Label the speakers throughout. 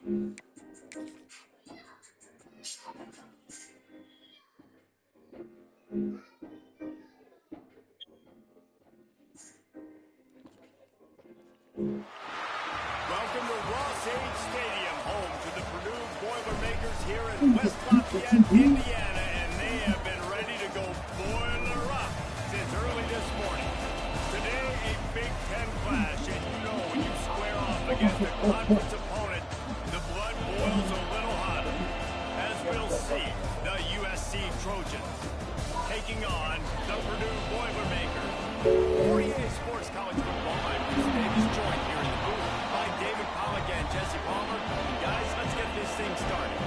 Speaker 1: Welcome to Ross-Age Stadium, home to the Purdue Boilermakers here in West Lafayette, Indiana, and they have been ready to go boiler up since early this morning. Today, a Big Ten clash, and you know when you square off against a conference opponent, the blood boils a little hotter. As we'll see, the USC Trojans taking on the Purdue Boilermakers. 48 Sports College Football. I'm Bruce Davis, joined here in the booth by David Pollock and Jesse Palmer. Guys, let's get this thing started.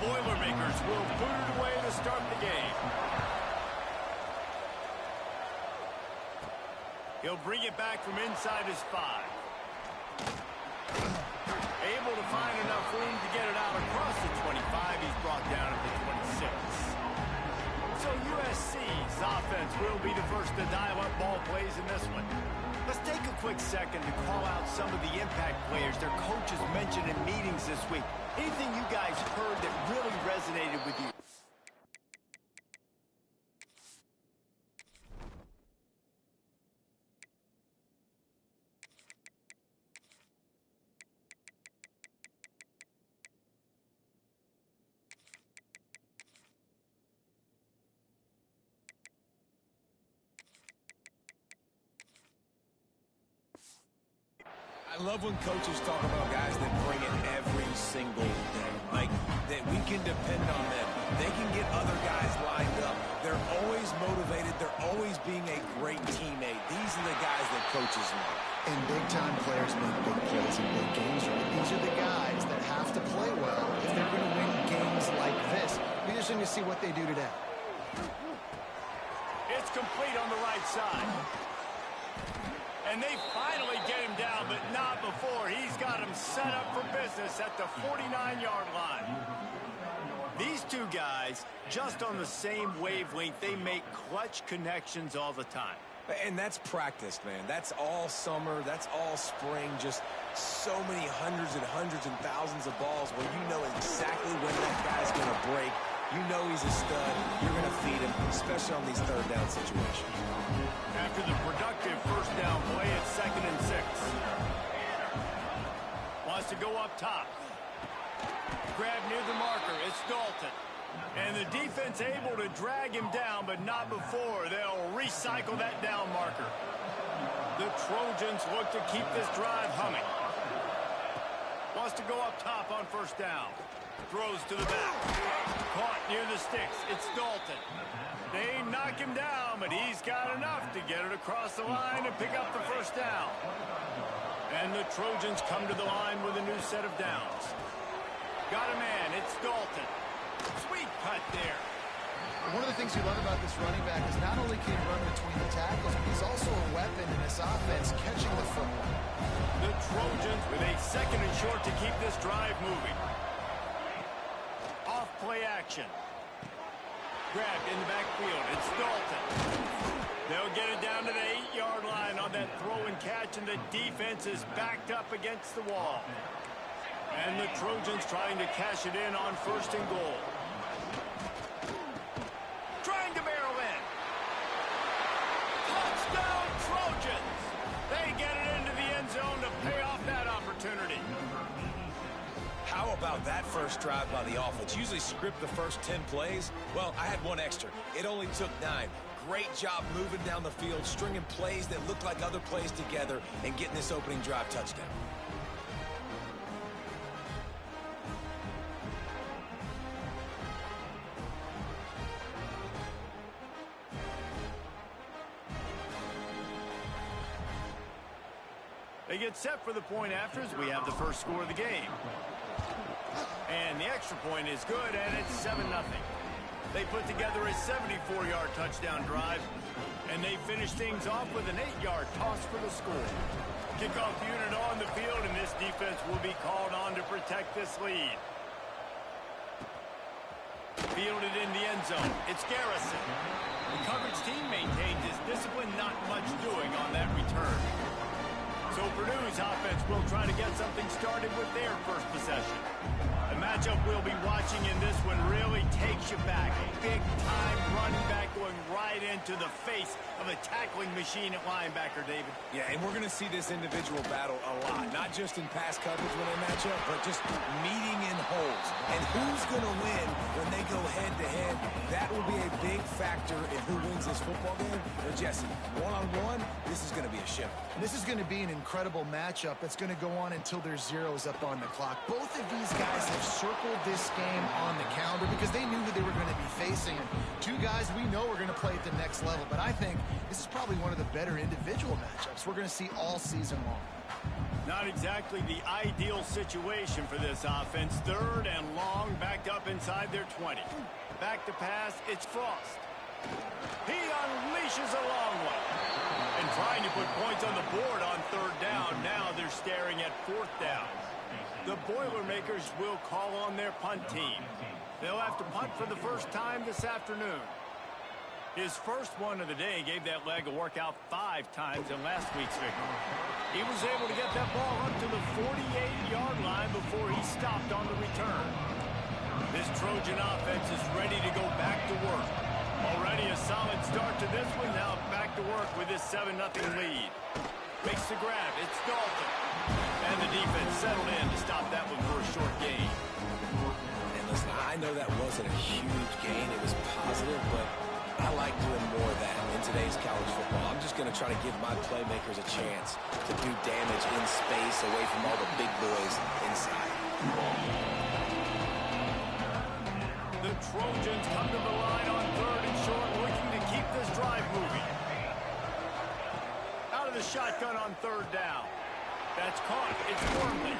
Speaker 1: Boilermakers will put it away to start the game. He'll bring it back from inside his 5. Able to find enough room to get it out across the 25. He's brought down at the 26. So USC's offense will be the first to dial up ball plays in this one. Let's take a quick second to call out some of the impact players their coaches mentioned in meetings this week. Anything you guys heard that really resonated with you?
Speaker 2: I love when coaches talk about guys that bring it every single day. Like, that we can depend on them. They can get other guys lined up. They're always motivated. They're always being a great teammate. These are the guys that coaches love.
Speaker 3: And big-time players make big plays in big games, right? These are the guys that have to play well if they're going to win games like this. We're just going to see what they do today.
Speaker 1: It's complete on the right side. And they finally get him down, but not before. He's got him set up for business at the 49-yard line. These two guys, just on the same wavelength, they make clutch connections all the time.
Speaker 2: And that's practice, man. That's all summer. That's all spring. Just so many hundreds and thousands of balls where you know exactly when that guy's going to break. You know he's a stud. You're going to feed him, especially on these third down situations.
Speaker 1: After the productive first down play, it's 2nd and 6. Wants to go up top. Grab near the marker. It's Dalton. And the defense able to drag him down, but not before. They'll recycle that down marker. The Trojans look to keep this drive humming. Wants to go up top on first down. Throws to the back. Caught near the sticks. It's Dalton. They knock him down, but he's got enough to get it across the line and pick up the first down. And the Trojans come to the line with a new set of downs. Got a man. It's Dalton. Sweet cut there.
Speaker 3: One of the things you love about this running back is not only can he run between the tackles, but he's also a weapon in this offense, catching the football.
Speaker 1: The Trojans with a 2nd and short to keep this drive moving. Off play action. Grabbed in the backfield. It's Dalton. They'll get it down to the 8-yard line on that throw and catch, and the defense is backed up against the wall. And the Trojans trying to cash it in on 1st and goal. Trying to barrel in. Touchdown Trojans! They get it into the end zone to pay off that opportunity.
Speaker 2: How about that first drive by the offense? Usually script the first 10 plays. Well, I had one extra. It only took 9. Great job moving down the field, stringing plays that look like other plays together, and getting this opening drive touchdown.
Speaker 1: They get set for the point after as we have the first score of the game. And the extra point is good, and it's 7-0. They put together a 74-yard touchdown drive, and they finish things off with an 8-yard toss for the score. Kickoff unit on the field, and this defense will be called on to protect this lead. Fielded in the end zone. It's Garrison. The coverage team maintains its discipline, not much doing on that return. So Purdue's offense will try to get something started with their first possession. The matchup we'll be watching in this one really takes you back. Big-time running back going right into the face of a tackling machine at linebacker, David.
Speaker 2: Yeah, and we're going to see this individual battle a lot. Not just in pass coverage when they match up, but just meeting in holes. And who's going to win when they go head-to-head? That will be a big factor in who wins this football game. But Jesse, one-on-one, this is going to be a ship.
Speaker 3: This is going to be an incredible matchup that's going to go on until there's zeros up on the clock. Both of these guys have circled this game on the calendar because they knew who they were going to be facing. And two guys we know are going to play at the next level. But I think this is probably one of the better individual matchups we're going to see all season long.
Speaker 1: Not exactly the ideal situation for this offense. Third and long, backed up inside their 20. Back to pass, it's Frost. He unleashes a long one. And trying to put points on the board on third down. Now they're staring at fourth down. The Boilermakers will call on their punt team. They'll have to punt for the first time this afternoon. His first one of the day gave that leg a workout 5 times in last week's victory. He was able to get that ball up to the 48-yard line before he stopped on the return. This Trojan offense is ready to go back to work. Already a solid start to this one. Now back to work with this 7-0 lead. Makes the grab. It's Dalton. And the defense settled in to stop that one for a short gain.
Speaker 2: And listen, I know that wasn't a huge gain. It was positive, but I like doing more of that in today's college football. I'm just going to try to give my playmakers a chance to do damage in space away from all the big boys inside.
Speaker 1: The Trojans come to the line on third and short, looking to keep this drive moving. Out of the shotgun on third down. That's caught. It's Wormley.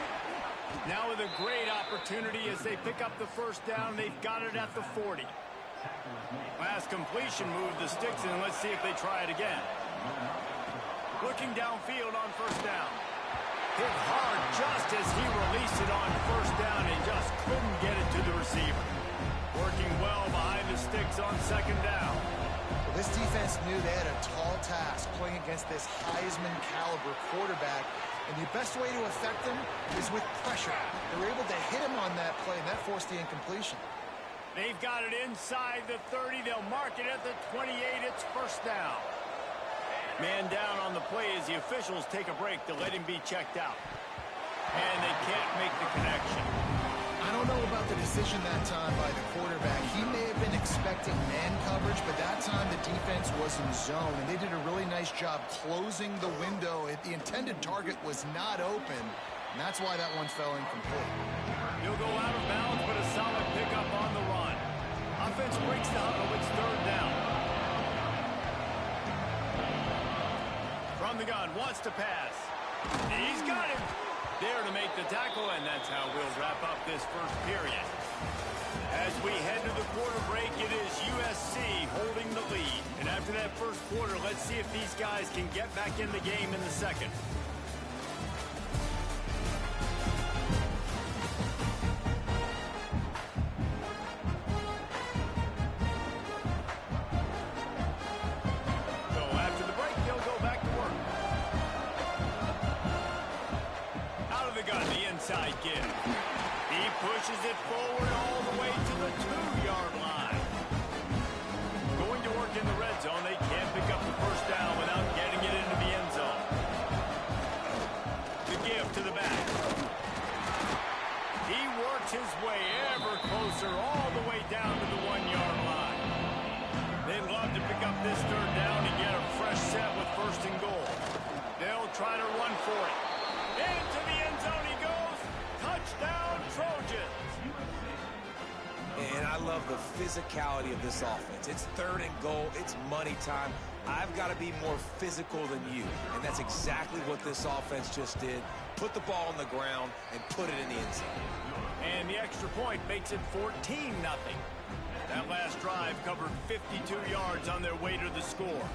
Speaker 1: Now with a great opportunity as they pick up the first down. They've got it at the 40. Last completion moved the sticks, and let's see if they try it again. Looking downfield on first down. Hit hard just as he released it on first down and just couldn't get it to the receiver. Working well behind the sticks on second down.
Speaker 3: Well, this defense knew they had a tall task playing against this Heisman-caliber quarterback, and the best way to affect him is with pressure. They were able to hit him on that play, and that forced the incompletion.
Speaker 1: They've got it inside the 30. They'll mark it at the 28. It's first down. Man down on the play as the officials take a break to let him be checked out. And they can't make the connection.
Speaker 3: I don't know about the decision that time by the quarterback. He may have been expecting man coverage, but that time the defense was in zone, and they did a really nice job closing the window. The intended target was not open, and that's why that one fell incomplete.
Speaker 1: He'll go out of bounds, but a solid pickup on the run. Offense breaks the huddle. It's third down. From the gun, wants to pass. He's got him. There to make the tackle, and that's how we'll wrap up this first period. As we head to the quarter break, it is USC holding the lead. And after that first quarter, let's see if these guys can get back in the game in the second. Inside give. He pushes it forward all the way to the 2-yard line. Going to work in the red zone. They can't pick up the first down without getting it into the end zone. The give to the back. He works his way ever closer all the way down to the 1-yard line. They'd love to pick up this third down and get a fresh set with first and goal. They'll try to run for it. Into the end zone he goes. Touchdown, Trojans.
Speaker 2: And I love the physicality of this offense. It's third and goal. It's money time. I've got to be more physical than you. And that's exactly what this offense just did. Put the ball on the ground and put it in the end zone.
Speaker 1: And the extra point makes it 14-0. That last drive covered 52 yards on their way to the score.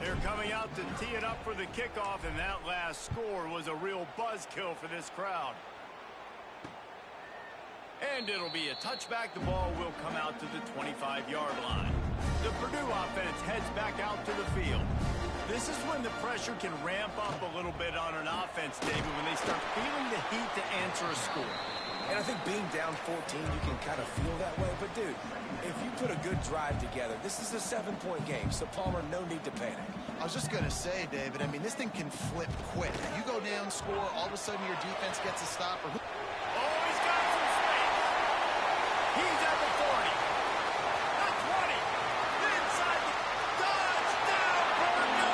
Speaker 1: They're coming out to tee it up for the kickoff, and that last score was a real buzzkill for this crowd. And it'll be a touchback. The ball will come out to the 25-yard line. The Purdue offense heads back out to the field. This is when the pressure can ramp up a little bit on an offense, David, when they start feeling the heat to answer a score.
Speaker 2: And I think being down 14, you can kind of feel that way. But, dude, if you put a good drive together, this is a 7-point game. So, Palmer, no need to panic.
Speaker 3: I was just going to say, David, I mean, this thing can flip quick. You go down, score, all of a sudden your defense gets a stop.
Speaker 1: Oh, he's got some space. He's at the 40. The 20. Inside the touchdown, Purdue.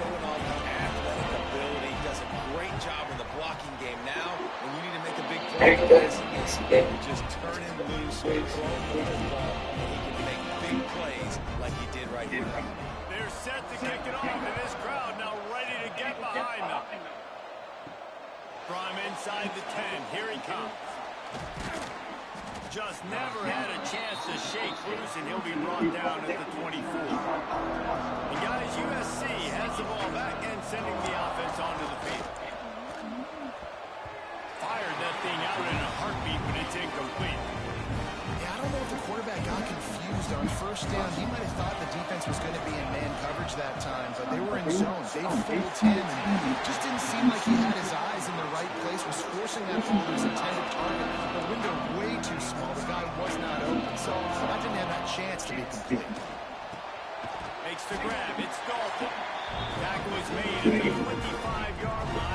Speaker 2: showing off his athletic ability. Does a great job in the blocking game. Now, when you need to make a big play, you just turn him loose, throw him the football, and he can make big plays like he did right here.
Speaker 1: They're set to kick it off, and this crowd now ready to get behind them. From inside the 10, here he comes. Just never had a chance to shake loose, and he'll be brought down at the 24. And guys, USC has the ball back and sending the offense onto the field. Fired that thing out in a heartbeat, but it's incomplete.
Speaker 3: Yeah, I don't know if the quarterback got confused on first down. He might have thought the defense was going to be in man coverage that time, but they were in zone. They fooled him, and it just didn't seem like he had his eyes in the right place, was forcing that ball to his intended target. The window way too small. The guy was not open, so that didn't have that chance to be complete.
Speaker 1: Makes the grab. It's Dalton. Tackle is made at the 25-yard line.